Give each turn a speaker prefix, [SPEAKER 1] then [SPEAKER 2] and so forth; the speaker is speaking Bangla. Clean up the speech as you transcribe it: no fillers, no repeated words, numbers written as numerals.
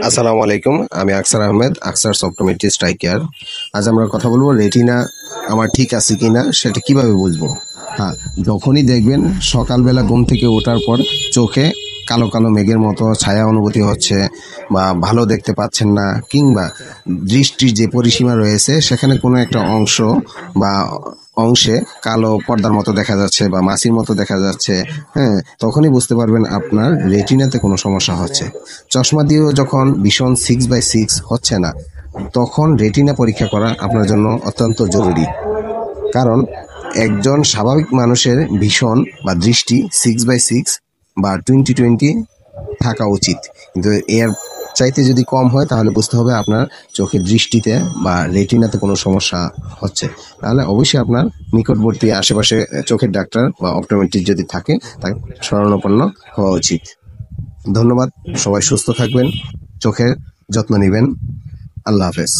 [SPEAKER 1] আসসালামু আলাইকুম। আমি আকসার আহমেদ, আকসার অপটোমেট্রিস্ট আই কেয়ার। আজ আমরা কথা বলবো রেটিনা আমার ঠিক আছে কিনা সেটা কিভাবে বুঝবো। হ্যাঁ, যখনই দেখবেন সকালবেলা ঘুম থেকে ওঠার পর চোখে কালো কালো মেঘের মতো ছায়া অনুভূতি হচ্ছে, বা ভালো দেখতে পাচ্ছেন না, কিংবা দৃষ্টির যে পরিসীমা রয়েছে সেখানে কোনো একটা অংশ বা অংশে কালো পর্দার মতো দেখা যাচ্ছে বা মাছির মতো দেখা যাচ্ছে, হ্যাঁ, তখনই বুঝতে পারবেন আপনার রেটিনাতে কোনো সমস্যা হচ্ছে। চশমা দিয়েও যখন ভীষণ 6/6 হচ্ছে না, তখন রেটিনা পরীক্ষা করা আপনার জন্য অত্যন্ত জরুরি। কারণ একজন স্বাভাবিক মানুষের ভীষণ বা দৃষ্টি 6/6 বা 20/20 থাকা উচিত, কিন্তু এর চাইতে যদি কম হয় তাহলে বুঝতে হবে আপনার চোখের দৃষ্টিতে বা রেটিনাতে কোনো সমস্যা হচ্ছে। তাহলে অবশ্যই আপনার নিকটবর্তী আশেপাশে চোখের ডাক্তার বা অপটোমেট্রিস্ট যদি থাকে তাকে শরণাপন্ন হওয়া উচিত। ধন্যবাদ। সবাই সুস্থ থাকবেন, চোখের যত্ন নেবেন। আল্লাহ হাফেজ।